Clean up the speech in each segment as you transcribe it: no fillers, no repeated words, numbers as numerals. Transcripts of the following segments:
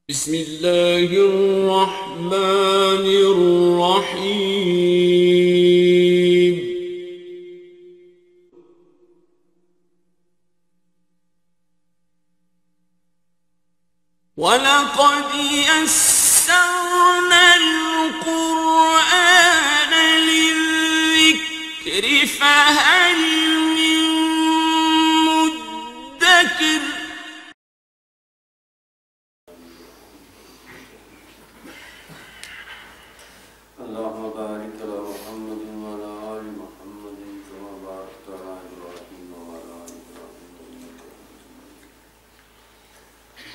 بسم الله الرحمن الرحيم ولقد يسرنا القرآن للذكر فهل من مدكر اللهم بارك على محمد وعلى آل محمد كما باركت على إبراهيم وعلى آل إبراهيم إنك حميد مجيد.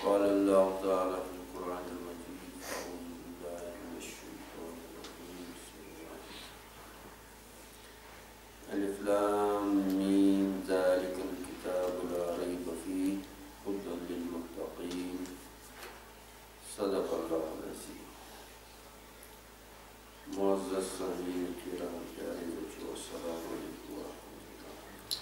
قال الله تعالى في القرآن المجيد أعوذ بالله من الشيطان الرجيم بسم الله ألف لام ميم ذلك الكتاب لا ريب فيه هدى للمتقين صدق الله العظيم. معزز سامعین کرام پیارے بچوں السلام علیکم ورحمۃ اللہ.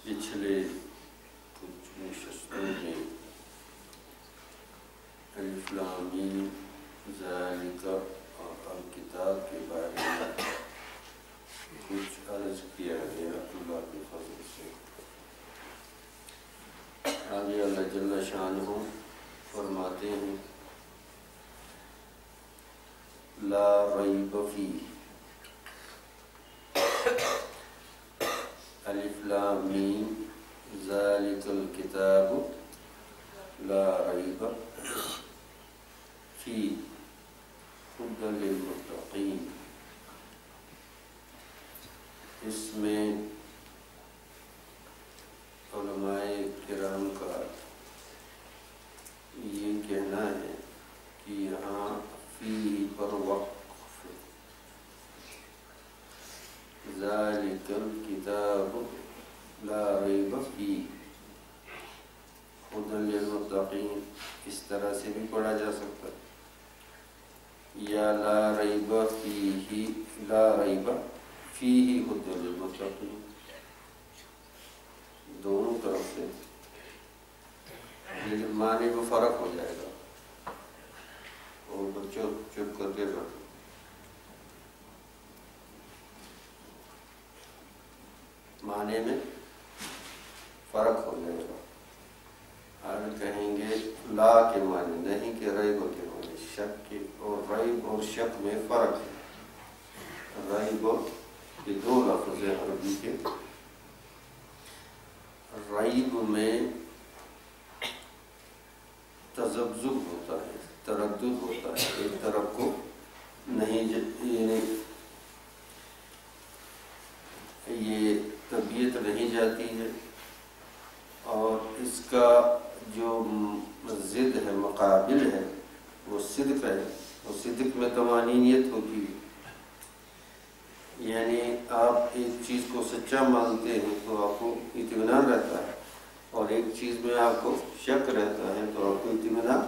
پچھلے کچھ نشستوں میں الف لام میم ذالک الکتاب کے بارے میں کچھ عرض کیا گیا اللہ کے فضل سے. آگے اللہ جل شانہ فرماتے ہیں لا ریب فیہ الف لام میم ذالک الکتاب لا ریب فیہ ہدی للمتقین. اس میں علماء کرام کا یہ کہنا ہے کہ یہاں فی پر وقف ذالک الکتاب لا ریب فیہ ہدی للمتقین اس طرح سے بھی پڑھا جا سکتا ہے یا لا ریب فیہ ہدی للمتقین، دونوں طرف سے لیکن معنی میں فرق ہو جائے گا. اور بچوں چپ کر کے بیٹھو. معنی میں فرق ہو جائے گا. آج کہیں گے لا کے معنی نہیں کہ ریب کے معنی، شک کے. اور ریب اور شک میں فرق ہے. ریب یہ دو لفظ ہیں عربی کے. ریب میں تذبذب ہوتا ہے، تردد ہوتا ہے، ایک طرف کو نہیں یہ طبیعت نہیں جاتی ہے. اور اس کا جو ضد ہے، مقابل ہے، وہ صدق ہے. اور صدق میں طمانینیت ہوتی ہے. یعنی آپ ایک چیز کو سچا مانتے ہیں تو آپ کو اطمینان رہتا ہے، اور ایک چیز میں آپ کو شک رہتا ہے تو آپ کو اطمینان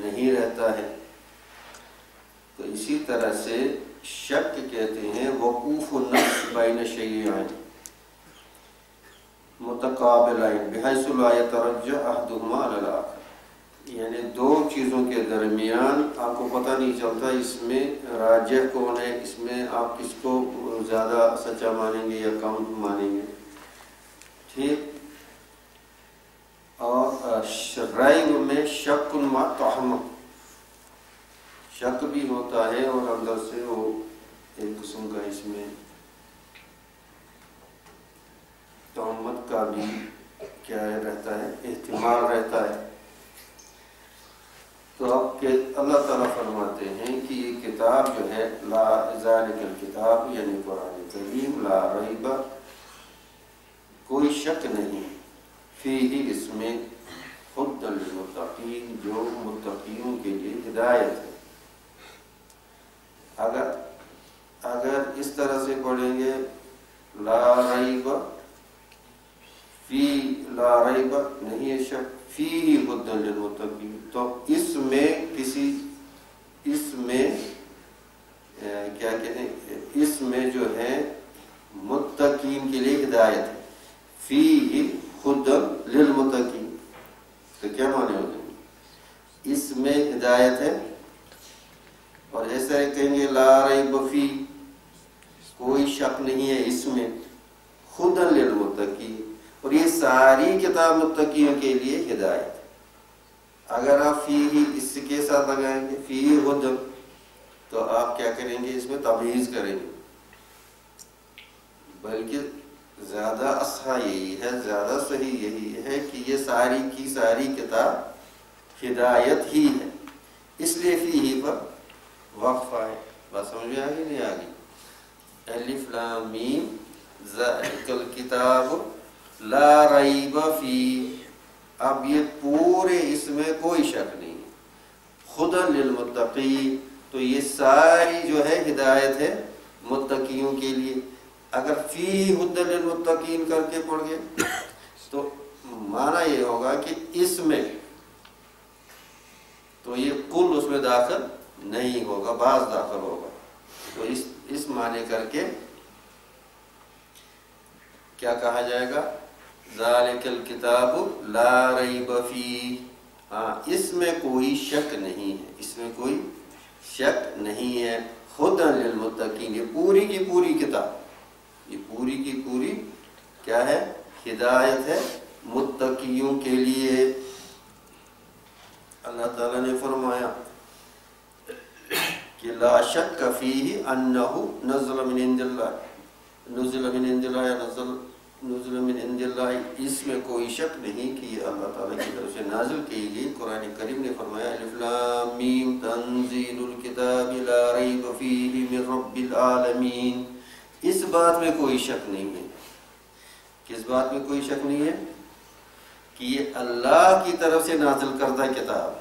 نہیں رہتا ہے. تو اسی طرح سے شک کہتے ہیں وقوف النفس بین شیئین متقابلین بحیث لا یترجح احدہما علی الآخر. یعنی دو چیزوں کے درمیان آپ کو پتہ نہیں چلتا اس میں راجح کون ہے، اس میں آپ کس کو زیادہ سچا مانیں گے یا کم مانیں گے. ٹھیک. اور ریب میں شک مع تہمت، شک بھی ہوتا ہے اور اندر سے وہ ایک قسم کا اس میں تہمت کا بھی کیا رہتا ہے، احتمال رہتا ہے. تو اب کہ اللہ تعالیٰ فرماتے ہیں کہ یہ کتاب جو ہے لا ذالک الکتاب یعنی قرآن کریم لا ریب کوئی شک نہیں فیہ اس میں ہدی للمتقین جو متقیوں کے لیے ہدایت ہے. اگر اس طرح سے پڑھیں گے لا ریب فی لا ریب نہیں ہے شک فیہ ہدی للمتقین، تو اس میں کیا کہتے ہیں، اس میں جو ہے ہدایت ہے. فیہ ہدی للمتقین، تو کیا معنی ہوتے ہیں؟ اس میں ہدایت ہے، اور ایسا کہیں گے لا ریب فیہ، کوئی شک نہیں ہے اس میں، ہدی للمتقین، اور یہ ساری کتاب متقیوں کے لیے ہدایت ہے. اگر آپ فیہ اس کے ساتھ لگائیں گے فیہ ہدی، تو آپ کیا کریں گے؟ اس میں تمیز کریں گے. بلکہ زیادہ اصح یہی ہے، زیادہ صحیح یہی ہے کہ یہ ساری کی ساری کتاب ہدایت ہی ہے، اس لیے فیہ پر وقفہ ہے. بات سمجھ میں آگئی نہیں آگئی؟ الف لام میم ذالک الکتاب لا ریب فیہ، اب یہ پورے اس میں کوئی شک نہیں ہے. ہدی للمتقین، تو یہ ساری جو ہے ہدایت ہے متقیوں کے لیے. اگر فی ہدی للمتقین کر کے پڑھ گئے تو معنی یہ ہوگا کہ اس میں، تو یہ کل اس میں داخل نہیں ہوگا، بعض داخل ہوگا. تو اس معنی کر کے کیا کہا جائے گا؟ ذالک الکتاب لا ریب فیہ، ہاں اس میں کوئی شک نہیں ہے، اس میں کوئی شک نہیں ہے. ہدی للمتقین، یہ پوری کی پوری کتاب، یہ پوری کی پوری کیا ہے؟ ہدایت ہے متقیوں کے لیے. اللہ تعالیٰ نے فرمایا کہ لا شک فیہ انہ نزل من عند اللہ، نزل من عند اللہ، نزل من عند اللہ، اس میں کوئی شک نہیں کہ یہ اللہ تعالیٰ کی طرف سے نازل کی گئی. قرآن کریم نے فرمایا الف لام میم تنزیل الکتاب لا ریب فیہ من رب العالمین. اس بات میں کوئی شک نہیں ہے. کس بات میں کوئی شک نہیں ہے؟ کہ یہ اللہ کی طرف سے نازل کردہ کتاب.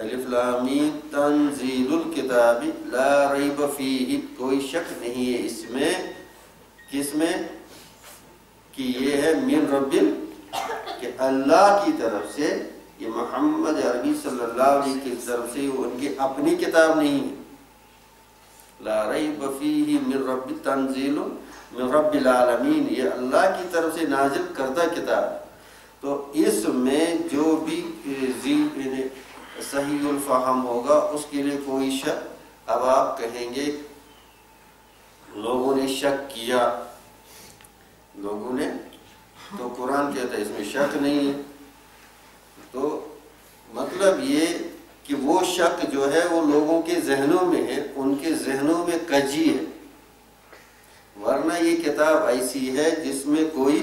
الف لام میم تنزیل الکتاب لا ریب فیہ، کوئی شک نہیں ہے اس میں. کس میں؟ کہ یہ ہے من رب، کہ اللہ کی طرف سے، یہ محمد عربی صلی اللہ علیہ کی طرف سے، ان کی اپنی کتاب نہیں ہے. لا ریب فیہ من رب تنزیل من رب العالمین، یہ اللہ کی طرف سے نازل کردہ کتاب. تو اس میں جو بھی صحیح الفہم ہوگا اس کے لیے کوئی شک. اب آپ کہیں گے لوگوں نے شک کیا، لوگوں نے، تو قرآن کہتا ہے اس میں شک نہیں ہے. تو مطلب یہ کہ وہ شک جو ہے وہ لوگوں کے ذہنوں میں ہے، ان کے ذہنوں میں کجی ہے، ورنہ یہ کتاب ایسی ہے جس میں کوئی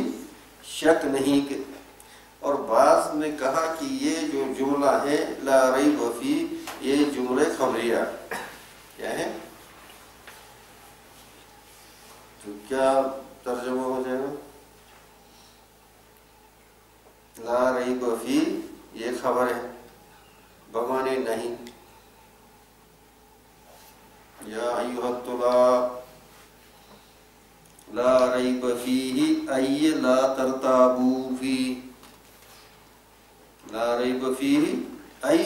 شک نہیں. اور بعض نے کہا کہ یہ جو جملہ ہے لا ریب فیہ، یہ جملہ خبریہ کیا ہے؟ تو کیا ترجمہ ہو جائے گا؟ لا ریب فیہ یہ خبر ہے بمانے نہیں. یا ایھا الطلاب لا ریب فیہ ای لا ترتابوا فیہ، لا ریب فیہ ای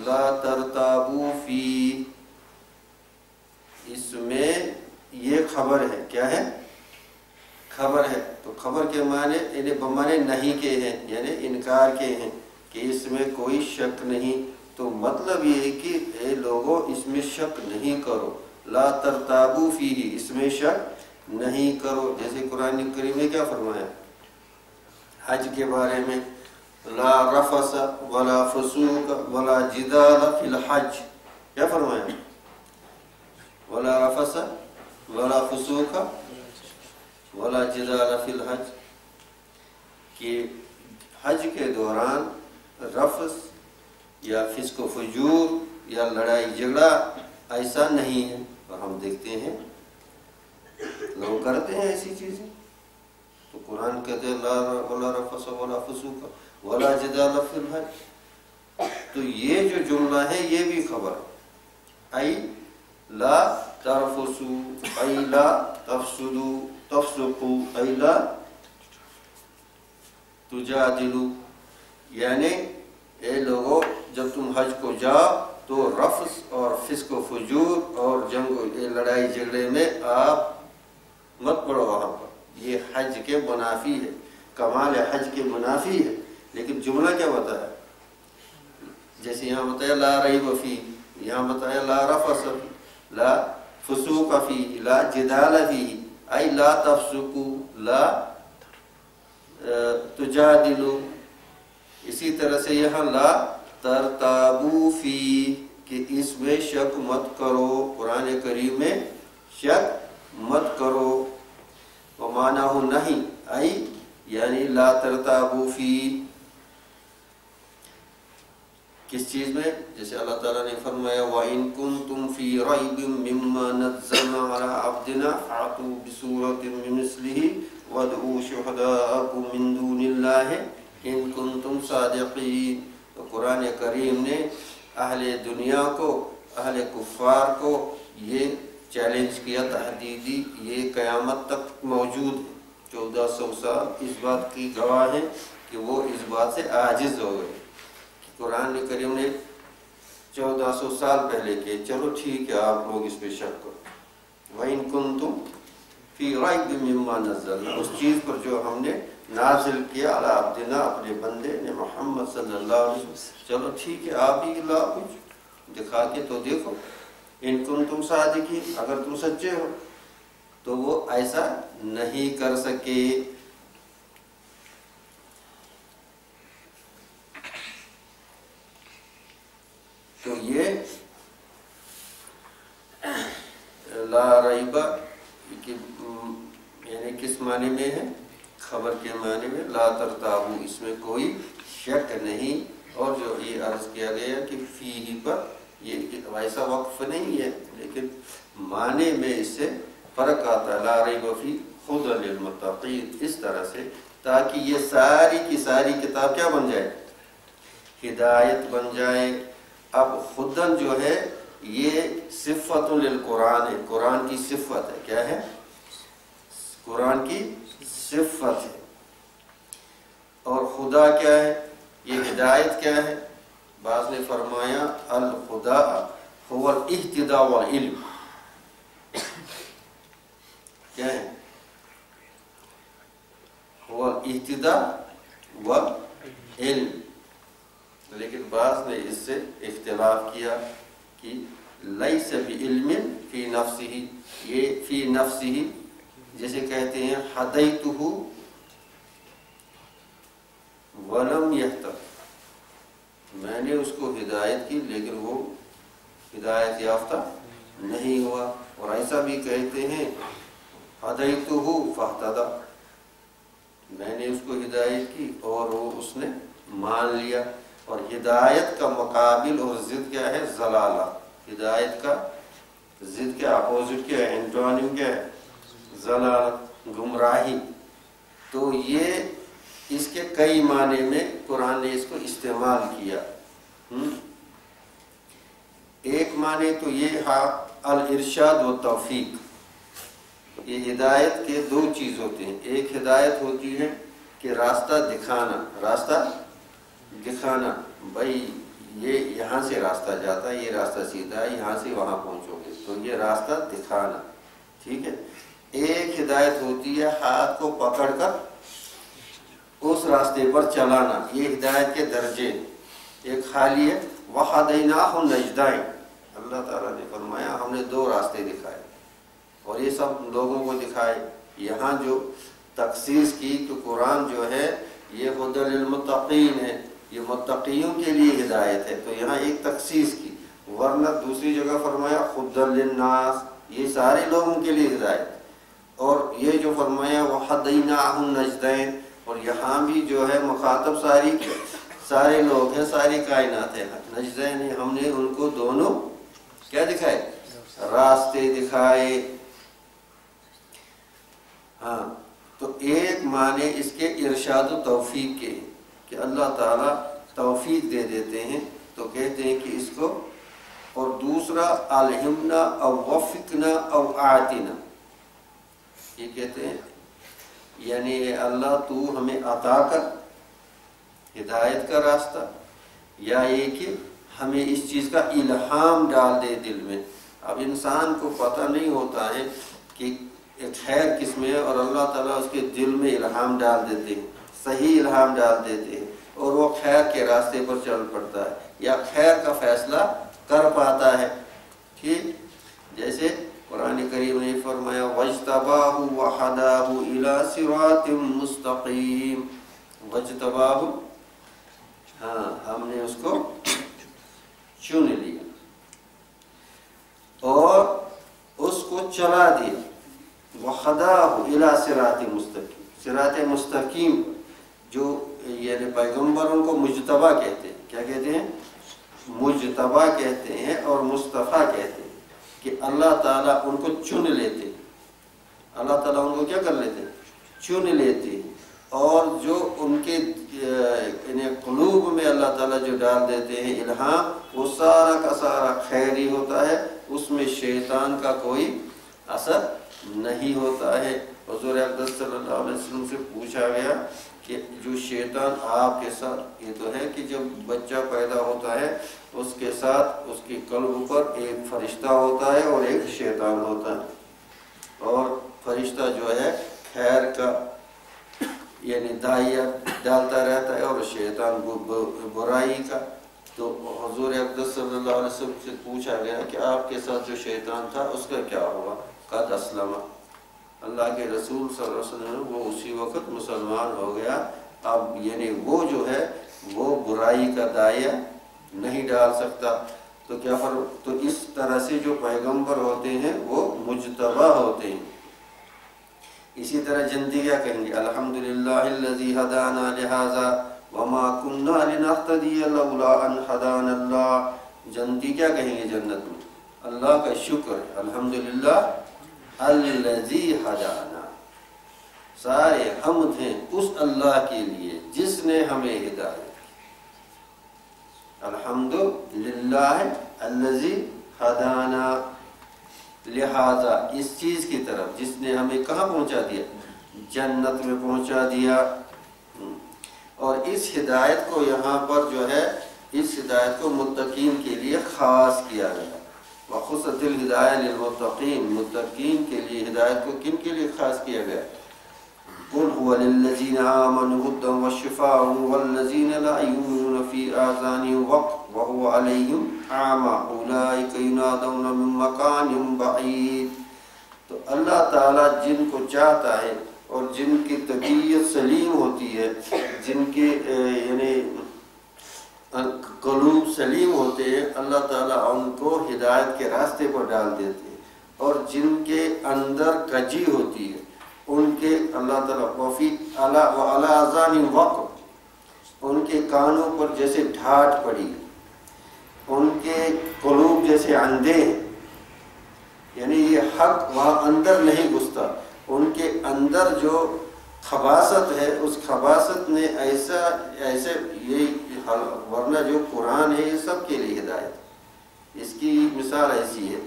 لا ترتابوا فیہ، اس میں یہ خبر ہے. کیا ہے؟ خبر ہے. تو خبر کے معنی یعنی بمانے نہیں کے ہیں، یعنی انکار کے ہیں کہ اس میں کوئی شک نہیں. تو مطلب یہ ہے کہ اے لوگوں اس میں شک نہیں کرو، لا ترتابوا فیہ، اس میں شک نہیں کرو. جیسے قرآن کریم میں کیا فرمایا حج کے بارے میں؟ لا رفث ولا فسوق ولا جدال فی الحج. کیا فرمایا؟ ولا رفث ولا فسوق ولا جدال فی الحج، کہ حج کے دوران رفث یا فسق و فجور یا لڑائی جھگڑا ایسا نہیں ہے. اور ہم دیکھتے ہیں لوگ کرتے ہیں ایسی چیزیں. تو قرآن کہتے ہیں ولا رفث ولا فسوق ولا جدال فی الحج. تو یہ جو جملہ ہے یہ بھی خبر ہے. ای لا ترفسوا ای لا تفسدوا تفسقوا ای لا تجادلوا، یعنی اے لوگوں جب تم حج کو جاؤ تو رفث اور فسق و فجور اور جنگ لڑائی جھگڑے میں آپ مت پڑو وہاں پر. یہ حج کے منافی ہے، کمال حج کے منافی ہے، لیکن جملہ کیا بتایا؟ جیسے یہاں بتایا لا ریب فیہ، یہاں بتایا لا رفث فیہ، لا فسوق فیہ، لا جدال فیہ، ای لا تفسقوا، لا تجادلوا. اسی طرح سے یہاں لا ترتابوا فیہ، کہ اس میں شک مت کرو، قرآن کریم میں شک مت کرو. ومعناہ نہیں، ای یعنی لا ترتابوا فیہ، کس چیز میں؟ جیسے اللہ تعالیٰ نے فرمایا وَإِن كُنتُمْ فِي رَيْبٍ مِّمَّا نَزَّلْنَا عَلَىٰ عَبْدِنَا فَأْتُوا بِسُورَةٍ مِّن مِّثْلِهِ وَادْعُوا شُهَدَاءَكُم مِّن دُونِ اللَّهِ إِن كُنتُمْ صَادِقِينَ. تو قرآن کریم نے اہل دنیا کو، اہل کفار کو یہ چیلنج کیا، تحدیدی، یہ قیامت تک موجود ہے. 1400 سال اس بات کی گواہ ہے کہ وہ اس بات سے عاجز ہو گئے. قرآن کریم نے 1400 سال پہلے کہ چلو ٹھیک ہے آپ لوگ اس پہ شک کرو. وَإِن كُنتُمْ فِي رَيْبٍ مِّمَّا نَزَّلْنَا، اس چیز پر جو ہم نے نازل کیا علی عبدنا، اپنے بندے نے محمد صلی اللہ علیہ وسلم، چلو ٹھیک ہے آپ ہی لا کچھ دکھا کے تو دیکھو. ان کنتم صادقین، اگر تم سچے ہو تو وہ ایسا نہیں کر سکے. تو یہ لا ریبہ یعنی کس معنی میں ہے؟ خبر کے معنی میں. لا ترتابو، اس میں کوئی شک نہیں. اور جو یہ عرض کیا گیا کہ فیہ پر یہ ویسا وقف نہیں ہے، لیکن معنی میں اس سے فرق آتا ہے. لا ریب فیہ ھدی للمتقین، اس طرح سے تاکہ یہ ساری کی ساری کتاب کیا بن جائے؟ ہدایت بن جائے. اب خدن جو ہے یہ صفت للقرآن ہے، قرآن کی صفت ہے. کیا ہے؟ قرآن کی صفت ہے. اور خدا کیا ہے؟ یہ ہدایت کیا ہے؟ بعض نے فرمایا الخدا هو الاہتداء والعلم. کیا ہے؟ هو الاہتداء والعلم. لیکن بعض نے اس سے اختلاف کیا کہ لیس بعلم فی نفسہ، یہ فی نفسہ جیسے کہتے ہیں ہدیتہ ولم یہتد، میں نے اس کو ہدایت کی لیکن وہ ہدایت یافتہ نہیں ہوا. اور ایسا بھی کہتے ہیں ہدیتہ فاہتدی، میں نے اس کو ہدایت کی اور وہ اس نے مان لیا. اور ہدایت کا مقابل اور ضد کیا ہے؟ ضلالہ. ہدایت کا ضد کیا، اپوزٹ کیا ہے، اینٹونیم کیا ہے؟ ضلالہ، گمراہی. تو یہ اس کے کئی معنی میں قرآن نے اس کو استعمال کیا. ایک معنی تو یہ الارشاد و توفیق. یہ ہدایت کے دو چیز ہوتے ہیں. ایک ہدایت ہوتی ہے کہ راستہ دکھانا، راستہ دکھانا، بھائی یہ یہاں سے راستہ جاتا ہے، یہ راستہ سیدھا ہے، یہاں سے وہاں پہنچو گے، تو یہ راستہ دکھانا. ٹھیک ہے. ایک ہدایت ہوتی ہے ہاتھ کو پکڑ کر اس راستے پر چلانا. یہ ہدایت کے درجے. ایک خالی ہے وَهَدَيْنَاهُ النَّجْدَيْنِ، اللہ تعالیٰ نے فرمایا ہم نے دو راستے دکھائے اور یہ سب لوگوں کو دکھائے. یہاں جو تخصیص کی تو قرآن جو ہے یہ ھدی للمتقین ہے، یہ متقیوں کے لیے ہدایت ہے. تو یہاں ایک تخصیص کی، ورنہ دوسری جگہ فرمایا ھدی للناس، یہ سارے لوگوں کے لیے ہدایت. اور یہ جو فرمایا وَهَدَيْنَاهُ النَّجْدَيْنِ، اور یہاں بھی جو ہے مخاطب سارے لوگ ہیں، ساری کائنات ہے. نجدین، ہم نے ان کو دونوں کیا دکھائے؟ راستے دکھائے. ہاں، تو ایک معنی اس کے ارشاد و توفیق کے کہ اللہ تعالیٰ توفیق دے دیتے ہیں تو کہتے ہیں کہ اس کو. اور دوسرا الہمنا او وفقنا او آتنا، یہ کہتے ہیں یعنی اللہ تو ہمیں عطا کر ہدایت کا راستہ، یا یہ کہ ہمیں اس چیز کا الہام ڈال دے دل میں. اب انسان کو پتہ نہیں ہوتا ہے کہ ایک خیر کس میں ہے، اور اللہ تعالیٰ اس کے دل میں الہام ڈال دیتے ہیں، صحیح الہام ڈال دیتے ہیں، اور وہ خیر کے راستے پر چل پڑتا ہے یا خیر کا فیصلہ کر پاتا ہے۔ ٹھیک، جیسے قرآن کریم نے فرمایا وَاجْتَبَاهُ وَهَدَاهُ إِلَىٰ صِرَاطٍ مُسْتَقِيمٍ، وَاجْتَبَاهُ، ہاں ہم نے اس کو چن لیا اور اس کو چلا دیا، وَهَدَاهُ إِلَىٰ صِرَاطٍ مُسْتَقِيمٍ، صراط مستقیم، جو یعنی پیغمبروں کو مجتبی کہتے ہیں۔ کیا کہتے ہیں؟ مجتبی کہتے ہیں اور مصطفیٰ کہتے ہیں، کہ اللہ تعالیٰ ان کو چن لیتے، اللہ تعالیٰ ان کو کیا کر لیتے؟ چن لیتے، اور جو ان کے قلوب میں اللہ تعالیٰ جو ڈال دیتے ہیں الہام، وہ سارا کا سارا خیری ہوتا ہے، اس میں شیطان کا کوئی اثر نہیں ہوتا ہے۔ حضور اقدس صلی اللہ علیہ وسلم سے پوچھا گیا کہ جو شیطان آپ کے ساتھ، یہ تو ہے کہ جب بچہ پیدا ہوتا ہے اس کے ساتھ اس کی قلب پر ایک فرشتہ ہوتا ہے اور ایک شیطان ہوتا ہے، اور فرشتہ جو ہے خیر کا یعنی دائیہ ڈالتا رہتا ہے، اور شیطان برائی کا۔ تو حضور اقدس صلی اللہ علیہ وسلم سے پوچھا گیا کہ آپ کے ساتھ جو شیطان تھا اس کا کیا ہوا؟ قد اسلم، اللہ کے رسول صلی اللہ علیہ وسلم وہ اسی وقت مسلمان ہو گیا۔ اب یعنی وہ جو ہے وہ برائی کا دائیہ نہیں ڈال سکتا۔ تو کیا فرق؟ تو اس طرح سے جو پیغمبر ہوتے ہیں وہ مجتبی ہوتے ہیں۔ اسی طرح جنتی کیا کہیں گے؟ الحمدللہ الذی ہدانا لہذا وما کننا لنہتدی لولا ان ہدانا اللہ۔ جنتی کیا کہیں گے جنت میں؟ اللہ کا شکر ہے، الحمدللہ الذی ہدانا، سارے حمد ہیں اس اللہ کے لیے جس نے ہمیں ہدایت کی۔ الحمدللہ الذی ہدانا لہذا، اس چیز کی طرف جس نے ہمیں کہاں پہنچا دیا؟ جنت میں پہنچا دیا۔ اور اس ہدایت کو یہاں پر جو ہے، اس ہدایت کو متقین کے لیے خاص کیا گیا۔ وخصت الہدایہ للمتقین، متقین کے لیے ہدایت کو کن کے لیے خاص کیا گیا؟ قل هو للذین آمنوا هدى وشفاء والذین لا یؤمنون فی آذانهم وقر وهو علیہم اعمی اولئک ینادون من مکان بعید۔ تو اللہ تعالیٰ جن کو چاہتا ہے اور جن کی طبیعت سلیم ہوتی ہے، جن کے یعنی قلوب سلیم ہوتے ہیں، اللہ تعالیٰ ان کو ہدایت کے راستے پر ڈال دیتے ہیں، اور جن کے اندر کجی ہوتی ہے ان کے اللہ تعالیٰ وفی علی آذان وقر، ان کے کانوں پر جیسے ڈھاٹ پڑی، ان کے قلوب جیسے اندھے ہیں، یعنی یہ حق وہاں اندر نہیں گھستا، ان کے اندر جو خباثت ہے اس خباثت نے ایسے یہ، ورنہ جو قرآن ہے یہ سب کے لیے ہدایت۔ اس کی مثال ایسی ہے،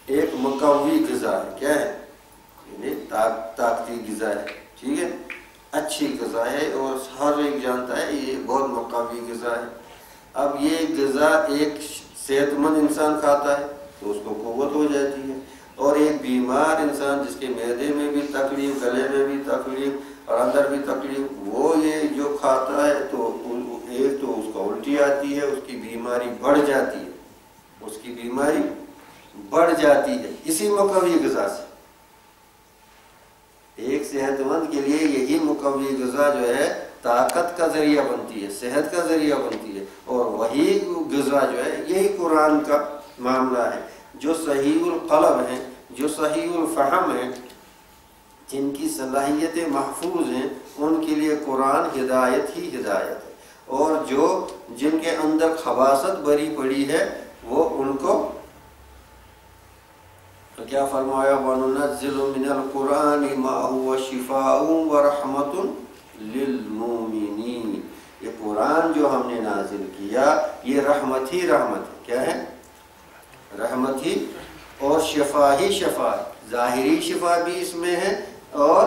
ایک مقوی غذا ہے، کیا ہے؟ یعنی طاقتی غذا ہے، ٹھیک ہے، اچھی غذا ہے اور ہر ایک جانتا ہے یہ بہت مقوی غذا ہے۔ اب یہ غذا ایک صحت مند انسان کھاتا ہے تو اس کو قوت ہو جاتی ہے، اور ایک بیمار انسان جس کے معدے میں بھی تکلیف، گلے میں بھی تکلیف اور اندر بھی تکلیف، وہ یہ جو کھاتا ہے تو ایک تو اس کو الٹی آتی ہے، اس کی بیماری بڑھ جاتی ہے، اس کی بیماری بڑھ جاتی ہے اسی مقوی غذا سے۔ ایک صحت مند کے لیے یہی مقوی غذا جو ہے طاقت کا ذریعہ بنتی ہے، صحت کا ذریعہ بنتی ہے، اور وہی غذا جو ہے یہی قرآن کا معاملہ ہے۔ جو صحیح القلب ہیں، جو صحیح الفہم ہیں، جن کی صلاحیتیں محفوظ ہیں، ان کے لیے قرآن ہدایت ہی ہدایت ہے، اور جن کے اندر خباثت بھری پڑی ہے وہ ان کو کیا فرمایا؟ وَنُنَزِّلُ مِنَ الْقُرْآنِ مَا هُوَ شِفَاءٌ وَرَحْمَةٌ لِلْمُؤْمِنِينَ۔ یہ قرآن جو ہم نے نازل کیا یہ رحمت ہی رحمت ہے، کیا ہے؟ رحمت ہی اور شفا ہی شفا ہے، ظاہری شفا بھی اس میں ہے اور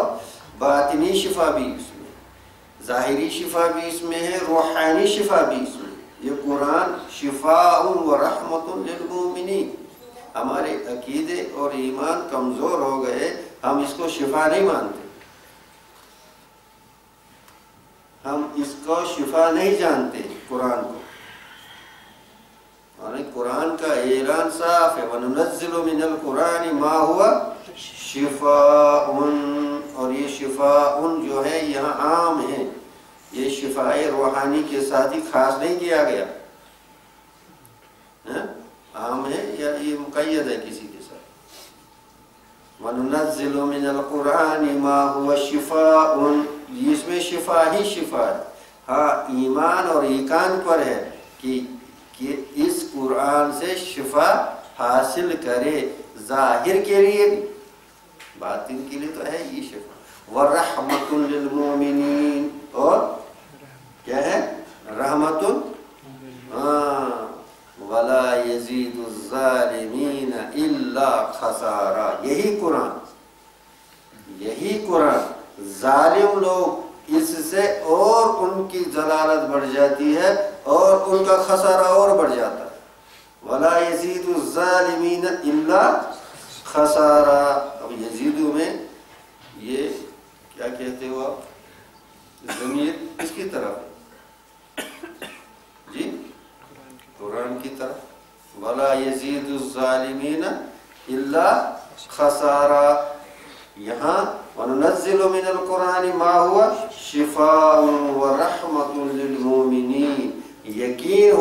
باطنی شفا بھی اس میں ہے، ظاہری شفا بھی اس میں ہے، روحانی شفا بھی اس میں ہے۔ یہ قرآن شفاء و رحمت للمؤمنین، ہمارے عقیدے اور ایمان کمزور ہو گئے، ہم اس کو شفا نہیں مانتے، ہم اس کو شفا نہیں جانتے قرآن کو. اور قرآن کا اعلان صاف ہے، وَنُنَزِّلُ مِنَ الْقُرْآنِ مَا هُوَ شِفَاءٌ، اور یہ شفاء جو ہے یہاں عام ہے، یہ شفاء روحانی کے ساتھ ہی خاص نہیں کیا گیا، عام ہے یا یہ مقید ہے کسی کے ساتھ. وَنُنَزِّلُ مِنَ الْقُرْآنِ مَا هُوَ شِفَاءٌ، اس میں شفا ہی شفا ہے. ہاں ایمان اور ایقان پر ہے کہ اس قرآن سے شفا حاصل کرے، ظاہر کے لیے بھی، باطن کے لیے تو ہے یہ شفا. وَرَحْمَةٌ لِّلْمُؤْمِنِينَ، اور کیا ہے؟ رحمت. وَلَا يَزِيدُ الظَّالِمِينَ إِلَّا خَسَارًا. یہی قرآن ظالم لوگ اس سے اور ان کی ضلالت بڑھ جاتی ہے اور ان کا خسارہ اور بڑھ جاتا ہے. وَلَا يَزِيدُ الظَّالِمِينَ إِلَّا خَسَارًا. اب یزیدو میں یہ کیا کہتے ہو آپ؟ ضمیر کس کی طرف؟ جی قرآن کی طرف. وَلَا يَزِيدُ الظَّالِمِينَ إِلَّا خَسَارًا. یہاں وَنُنَزِّلُ مِنَ الْقُرْآنِ مَا هُوَ شِفَاءٌ وَرَحْمَةٌ لِّلْمُؤْمِنِينَ. یقین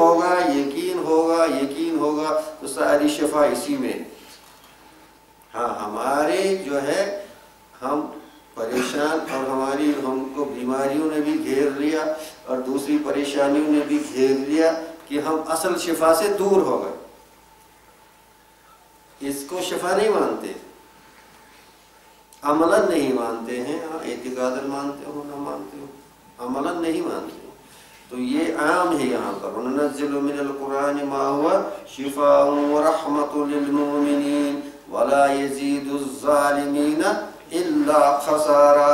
ہوگا تو ساری شفا اسی میں. ہاں ہمارے جو ہے ہم پریشان، اور ہم کو بیماریوں نے بھی گھیر لیا اور دوسری پریشانیوں نے بھی گھیر لیا کہ ہم اصل شفا سے دور ہو گئے، اس کو شفا نہیں مانتے، عملاً نہیں مانتے ہیں. اعتقاداً مانتے ہو نہ مانتے ہو، عملاً نہیں مانتے. تو یہ عام ہے یہاں پر. وَنُنَزِّلُ مِنَ الْقُرْآنِ مَا هُوَ شِفَاءٌ وَرَحْمَةٌ لِّلْمُؤْمِنِينَ وَلَا يَزِيدُ الظَّالِمِينَ إِلَّا خَسَارًا.